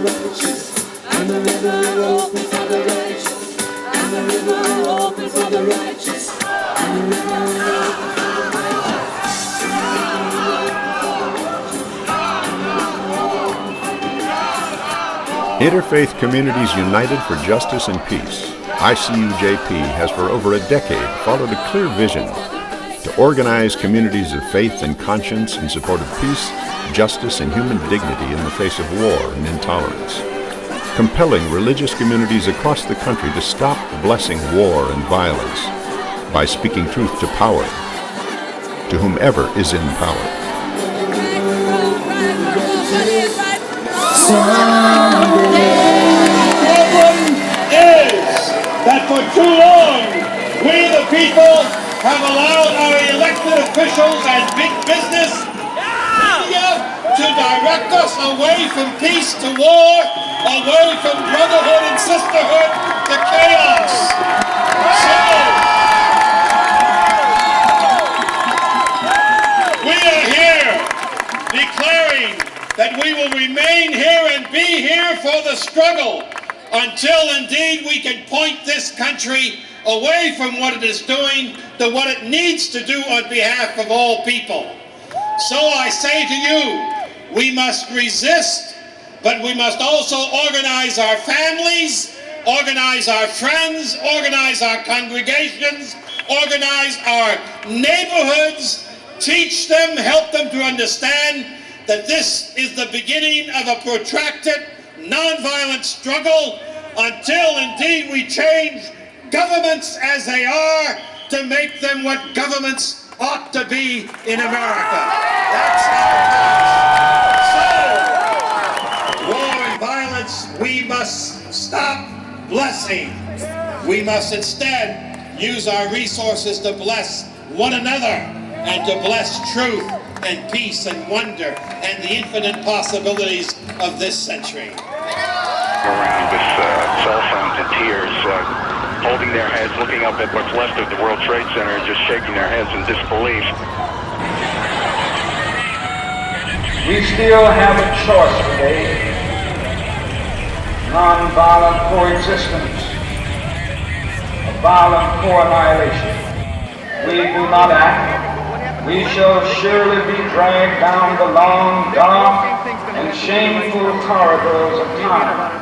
righteous, and the river will open for the righteous, and the river will open for the righteous, and the river will open for the righteous. Interfaith Communities United for Justice and Peace, ICUJP, has for over a decade followed a clear vision to organize communities of faith and conscience in support of peace, justice, and human dignity in the face of war and intolerance, compelling religious communities across the country to stop blessing war and violence by speaking truth to power, to whomever is in power. That for too long, we the people have allowed our elected officials and big business media to direct us away from peace to war, away from brotherhood and sisterhood to chaos. So, we are here declaring that we will remain here and be here for the struggle until indeed we can point this country away from what it is doing to what it needs to do on behalf of all people. So I say to you, we must resist, but we must also organize our families, organize our friends, organize our congregations, organize our neighborhoods, teach them, help them to understand that this is the beginning of a protracted nonviolent struggle until indeed we change governments as they are to make them what governments ought to be in America. That's our cause. So, war and violence, we must stop blessing. We must instead use our resources to bless one another and to bless truth and peace and wonder and the infinite possibilities of this century. Around with cell phones and tears, holding their heads, looking up at what's left of the World Trade Center and just shaking their heads in disbelief. We still have a choice today. Non-violent coexistence, a violent co-annihilation. We do not act, we shall surely be dragged down the long, dark, and shameful corridors of time,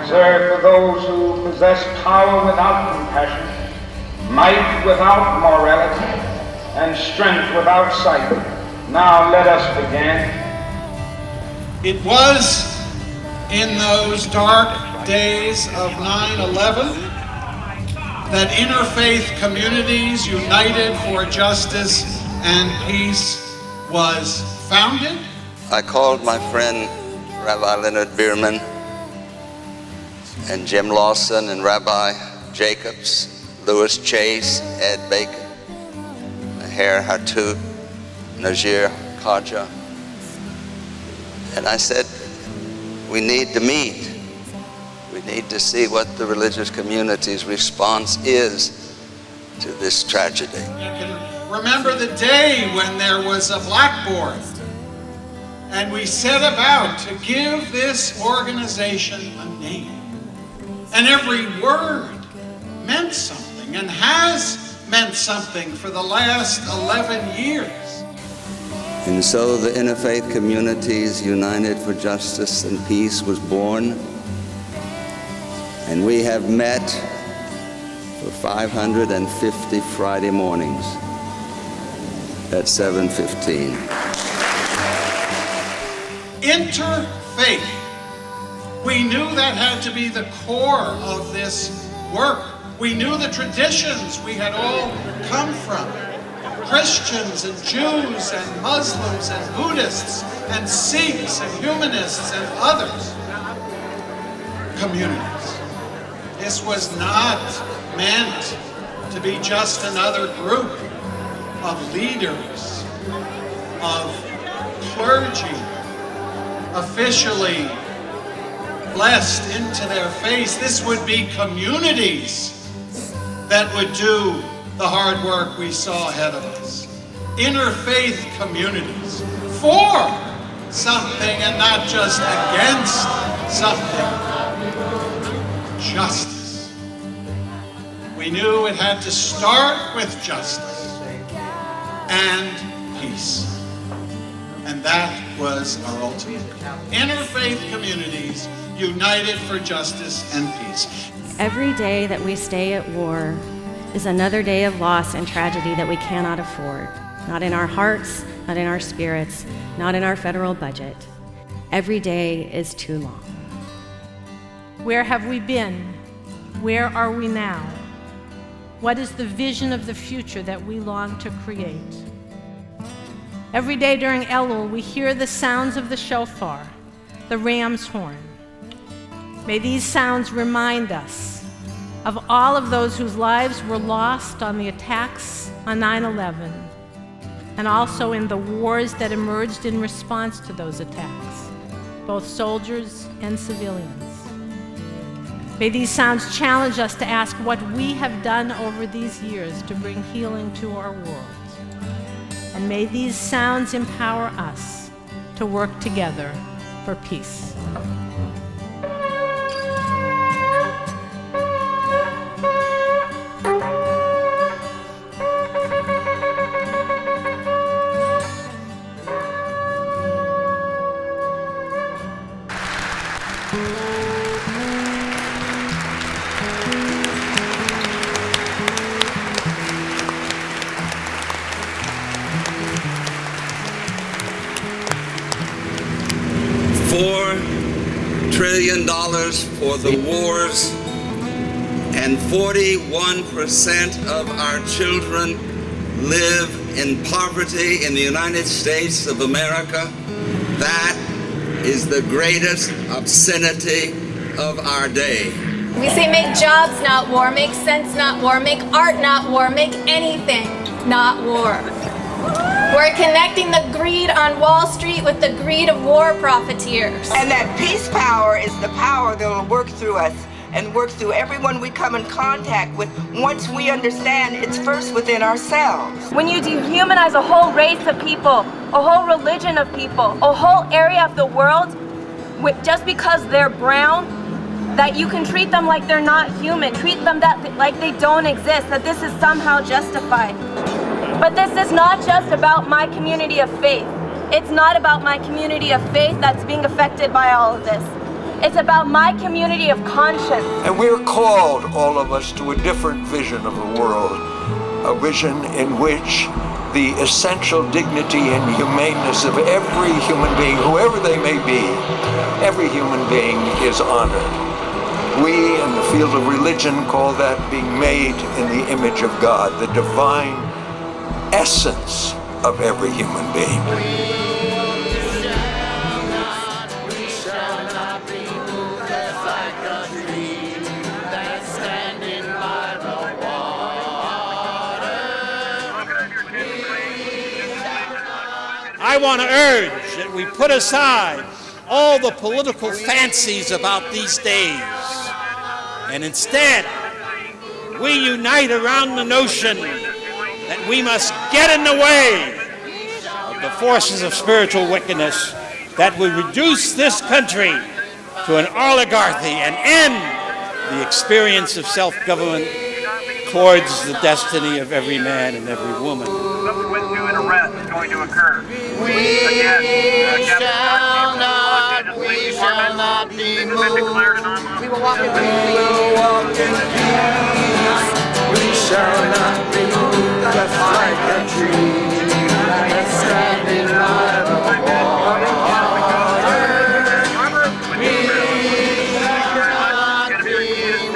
reserved for those who possess power without compassion, might without morality, and strength without sight. Now let us begin. It was in those dark days of 9/11 that Interfaith Communities United for Justice and Peace was founded. I called my friend Rabbi Leonard Bierman and Jim Lawson and Rabbi Jacobs, Louis Chase, Ed Bacon, Maher Hattout, Najir Khaja. And I said, we need to meet. We need to see what the religious community's response is to this tragedy. You can remember the day when there was a blackboard and we set about to give this organization a name. And every word meant something and has meant something for the last 11 years. And so the Interfaith Communities United for Justice and Peace was born. And we have met for 550 Friday mornings at 7:15. Interfaith. We knew that had to be the core of this work. We knew the traditions we had all come from. Christians and Jews and Muslims and Buddhists and Sikhs and humanists and others. Communities. This was not meant to be just another group of leaders, of clergy, officially blessed into their face. This would be communities that would do the hard work we saw ahead of us. Interfaith communities for something and not just against something: justice. We knew it had to start with justice and peace. And that was our ultimate goal. Interfaith communities united for justice and peace. Every day that we stay at war is another day of loss and tragedy that we cannot afford. Not in our hearts, not in our spirits, not in our federal budget. Every day is too long. Where have we been? Where are we now? What is the vision of the future that we long to create? Every day during Elul, we hear the sounds of the shofar, the ram's horn. May these sounds remind us of all of those whose lives were lost on the attacks on 9/11, and also in the wars that emerged in response to those attacks, both soldiers and civilians. May these sounds challenge us to ask what we have done over these years to bring healing to our world. And may these sounds empower us to work together for peace. $4 trillion for the wars, and 41% of our children live in poverty in the United States of America. That is the greatest obscenity of our day. We say make jobs, not war, make sense, not war, make art, not war, make anything, not war. We're connecting the greed on Wall Street with the greed of war profiteers. And that peace power is the power that will work through us and work through everyone we come in contact with once we understand it's first within ourselves. When you dehumanize a whole race of people, a whole religion of people, a whole area of the world, just because they're brown, that you can treat them like they're not human, treat them like they don't exist, that this is somehow justified. But this is not just about my community of faith. It's not about my community of faith that's being affected by all of this. It's about my community of conscience. And we're called, all of us, to a different vision of the world, a vision in which the essential dignity and humaneness of every human being, whoever they may be, every human being is honored. We, in the field of religion, call that being made in the image of God, the divine essence of every human being. We shall not be moved just like a tree that's standing by the water. I want to urge that we put aside all the political fancies about these days, and instead we unite around the notion that we must get in the way of the forces of spiritual wickedness that would reduce this country to an oligarchy and end the experience of self-government towards the destiny of every man and every woman. Subsequent to an arrest is going to occur. We shall not be moved. We will walk in peace. We shall not be moved just like a tree that's standing by the water. We shall not be moved.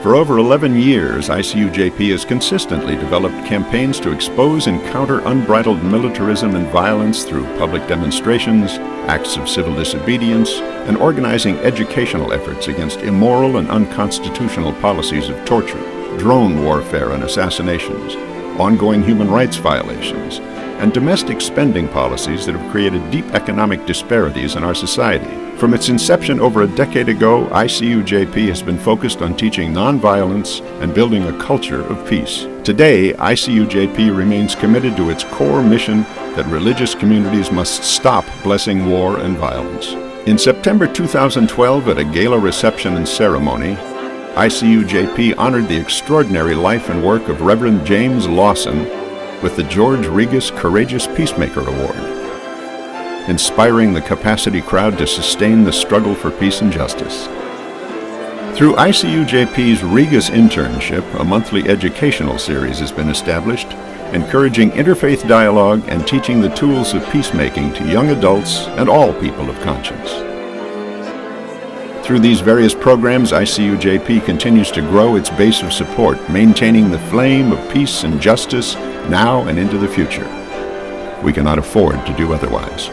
For over 11 years, ICUJP has consistently developed campaigns to expose and counter unbridled militarism and violence through public demonstrations, acts of civil disobedience, and organizing educational efforts against immoral and unconstitutional policies of torture, drone warfare and assassinations, ongoing human rights violations, and domestic spending policies that have created deep economic disparities in our society. From its inception over a decade ago, ICUJP has been focused on teaching nonviolence and building a culture of peace. Today, ICUJP remains committed to its core mission that religious communities must stop blessing war and violence. In September 2012, at a gala reception and ceremony, ICUJP honored the extraordinary life and work of Reverend James Lawson with the George Regas Courageous Peacemaker Award, inspiring the capacity crowd to sustain the struggle for peace and justice. Through ICUJP's Regas Internship, a monthly educational series has been established, encouraging interfaith dialogue and teaching the tools of peacemaking to young adults and all people of conscience. Through these various programs, ICUJP continues to grow its base of support, maintaining the flame of peace and justice now and into the future. We cannot afford to do otherwise.